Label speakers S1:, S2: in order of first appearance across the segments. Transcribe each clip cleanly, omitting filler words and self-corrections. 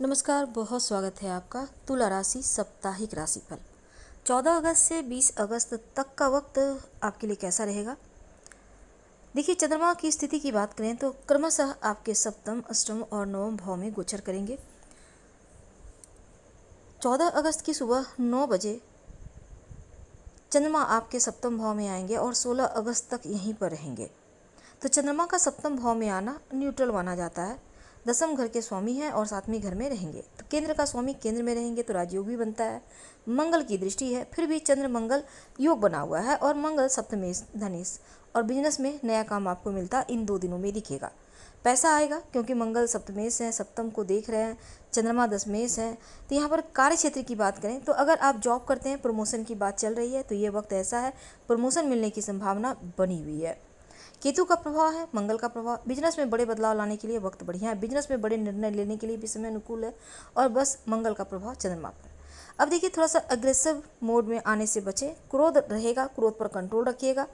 S1: नमस्कार, बहुत स्वागत है आपका तुला राशि साप्ताहिक राशिफल 14 अगस्त से 20 अगस्त तक का वक्त आपके लिए कैसा रहेगा। देखिए, चंद्रमा की स्थिति की बात करें तो क्रमशः आपके सप्तम, अष्टम और नवम भाव में गोचर करेंगे। 14 अगस्त की सुबह 9 बजे चंद्रमा आपके सप्तम भाव में आएंगे और 16 अगस्त तक यहीं पर रहेंगे। तो चंद्रमा का सप्तम भाव में आना न्यूट्रल माना जाता है। दसम घर के स्वामी हैं और सातवें घर में रहेंगे, तो केंद्र का स्वामी केंद्र में रहेंगे तो राजयोग भी बनता है। मंगल की दृष्टि है, फिर भी चंद्र मंगल योग बना हुआ है और मंगल सप्तमेश धनेश और बिजनेस में नया काम आपको मिलता इन 2 दिनों में दिखेगा। पैसा आएगा क्योंकि मंगल सप्तमेश है, सप्तम को देख रहे हैं, चंद्रमा दशमेश है। तो यहाँ पर कार्य क्षेत्र की बात करें तो अगर आप जॉब करते हैं, प्रमोशन की बात चल रही है, तो ये वक्त ऐसा है प्रमोशन मिलने की संभावना बनी हुई है। केतु का प्रभाव है, मंगल का प्रभाव, बिजनेस में बड़े बदलाव लाने के लिए वक्त बढ़िया है, बिजनेस में बड़े निर्णय लेने के लिए भी समय अनुकूल है और बस मंगल का प्रभाव चंद्रमा पर। अब देखिए, थोड़ा सा अग्रेसिव मोड में आने से बचें, क्रोध रहेगा, क्रोध पर कंट्रोल रखिएगा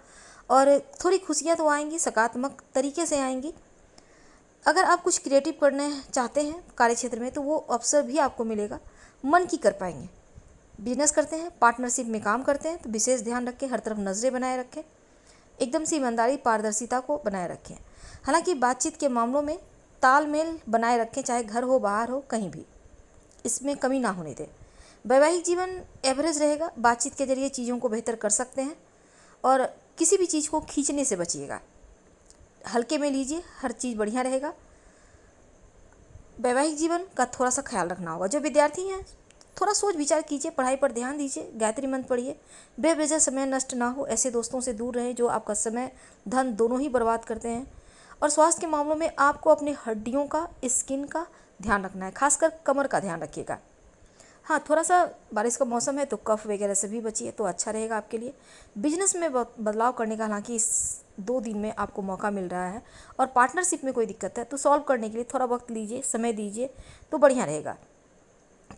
S1: और थोड़ी खुशियाँ तो आएंगी, सकारात्मक तरीके से आएंगी। अगर आप कुछ क्रिएटिव करने चाहते हैं कार्य क्षेत्र में तो वो अवसर भी आपको मिलेगा, मन की कर पाएंगे। बिजनेस करते हैं, पार्टनरशिप में काम करते हैं तो विशेष ध्यान रखें, हर तरफ नजरें बनाए रखें, एकदम से ईमानदारी पारदर्शिता को बनाए रखें। हालांकि बातचीत के मामलों में तालमेल बनाए रखें, चाहे घर हो बाहर हो कहीं भी, इसमें कमी ना होने दें। वैवाहिक जीवन एवरेज रहेगा, बातचीत के जरिए चीज़ों को बेहतर कर सकते हैं और किसी भी चीज़ को खींचने से बचिएगा, हल्के में लीजिए, हर चीज़ बढ़िया रहेगा। वैवाहिक जीवन का थोड़ा सा ख्याल रखना होगा। जो विद्यार्थी हैं थोड़ा सोच विचार कीजिए, पढ़ाई पर ध्यान दीजिए, गायत्री मंत्र पढ़िए, बेवजह समय नष्ट ना हो, ऐसे दोस्तों से दूर रहें जो आपका समय धन दोनों ही बर्बाद करते हैं। और स्वास्थ्य के मामलों में आपको अपनी हड्डियों का, स्किन का ध्यान रखना है, खासकर कमर का ध्यान रखिएगा। हाँ, थोड़ा सा बारिश का मौसम है तो कफ वगैरह से भी बचिए तो अच्छा रहेगा आपके लिए। बिजनेस में बदलाव करने का हालांकि इस 2 दिन में आपको मौका मिल रहा है और पार्टनरशिप में कोई दिक्कत है तो सॉल्व करने के लिए थोड़ा वक्त लीजिए, समय दीजिए तो बढ़िया रहेगा।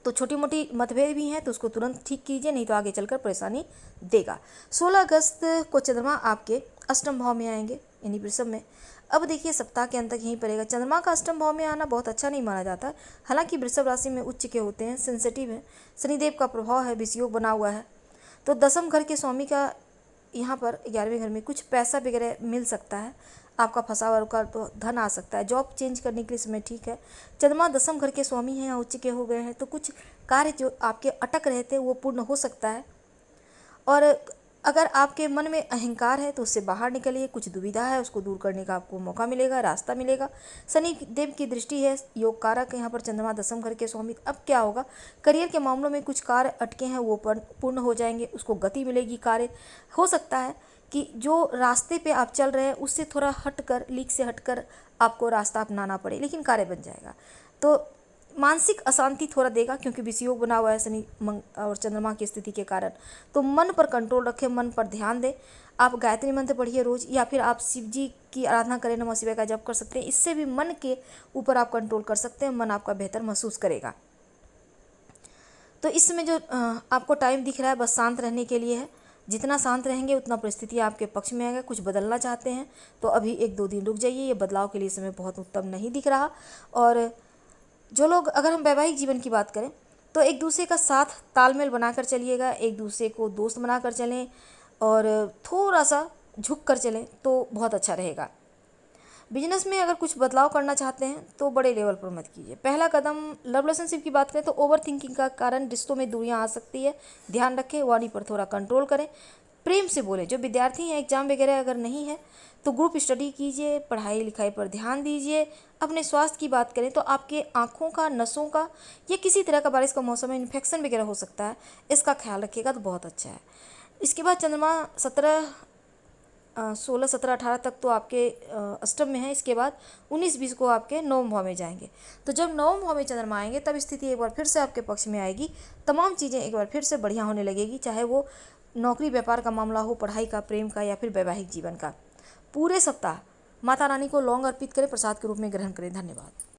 S1: तो छोटी मोटी मतभेद भी हैं तो उसको तुरंत ठीक कीजिए, नहीं तो आगे चलकर परेशानी देगा। 16 अगस्त को चंद्रमा आपके अष्टम भाव में आएंगे, यानी वृषभ में। अब देखिए, सप्ताह के अंत तक यहीं पड़ेगा। चंद्रमा का अष्टम भाव में आना बहुत अच्छा नहीं माना जाता, हालांकि वृषभ राशि में उच्च के होते हैं, सेंसिटिव है, शनिदेव का प्रभाव है, विषयोग बना हुआ है। तो दसम घर के स्वामी का यहाँ पर 11वें घर में कुछ पैसा वगैरह मिल सकता है, आपका फंसा हुआ का तो धन आ सकता है। जॉब चेंज करने के लिए समय ठीक है। चंद्रमा दसम घर के स्वामी हैं, यहाँ उच्च के हो गए हैं तो कुछ कार्य जो आपके अटक रहे थे वो पूर्ण हो सकता है। और अगर आपके मन में अहंकार है तो उससे बाहर निकलिए, कुछ दुविधा है उसको दूर करने का आपको मौका मिलेगा, रास्ता मिलेगा। शनि देव की दृष्टि है, योग कारक यहाँ पर चंद्रमा दसम घर के स्वामी। अब क्या होगा, करियर के मामलों में कुछ कार्य अटके हैं वो पूर्ण हो जाएंगे, उसको गति मिलेगी। कार्य हो सकता है कि जो रास्ते पे आप चल रहे हैं उससे थोड़ा हटकर, लीक से हटकर आपको रास्ता अपनाना पड़े, लेकिन कार्य बन जाएगा। तो मानसिक अशांति थोड़ा देगा क्योंकि विषयोग बना हुआ है शनि और चंद्रमा की स्थिति के कारण। तो मन पर कंट्रोल रखें, मन पर ध्यान दें। आप गायत्री मंत्र पढ़िए रोज, या फिर आप शिव जी की आराधना करें, नमः शिवाय का जप कर सकते हैं। इससे भी मन के ऊपर आप कंट्रोल कर सकते हैं, मन आपका बेहतर महसूस करेगा। तो इस समय जो आपको टाइम दिख रहा है बस शांत रहने के लिए है। जितना शांत रहेंगे उतना परिस्थिति आपके पक्ष में आएगा। कुछ बदलना चाहते हैं तो अभी 1-2 दिन रुक जाइए, ये बदलाव के लिए समय बहुत उत्तम नहीं दिख रहा। और जो लोग, अगर हम वैवाहिक जीवन की बात करें तो एक दूसरे का साथ तालमेल बनाकर चलिएगा, एक दूसरे को दोस्त बनाकर चलें और थोड़ा सा झुक कर चलें तो बहुत अच्छा रहेगा। बिजनेस में अगर कुछ बदलाव करना चाहते हैं तो बड़े लेवल पर मत कीजिए। पहला कदम, लव रिलेशनशिप की बात करें तो ओवर थिंकिंग का कारण रिश्तों में दूरियां आ सकती है, ध्यान रखें, वाणी पर थोड़ा कंट्रोल करें, प्रेम से बोलें। जो विद्यार्थी हैं, एग्जाम वगैरह अगर नहीं है तो ग्रुप स्टडी कीजिए, पढ़ाई लिखाई पर ध्यान दीजिए। अपने स्वास्थ्य की बात करें तो आपके आँखों का, नसों का या किसी तरह का, बारिश का मौसम है, इन्फेक्शन वगैरह हो सकता है, इसका ख्याल रखिएगा तो बहुत अच्छा है। इसके बाद चंद्रमा 16, 17, 18 तक तो आपके अष्टम में है। इसके बाद 19, 20 को आपके नवम भाव में जाएंगे। तो जब नवम भाव में चंद्रमा आएंगे तब स्थिति एक बार फिर से आपके पक्ष में आएगी, तमाम चीज़ें एक बार फिर से बढ़िया होने लगेगी, चाहे वो नौकरी व्यापार का मामला हो, पढ़ाई का, प्रेम का या फिर वैवाहिक जीवन का। पूरे सप्ताह माता रानी को लौंग अर्पित करें, प्रसाद के रूप में ग्रहण करें। धन्यवाद।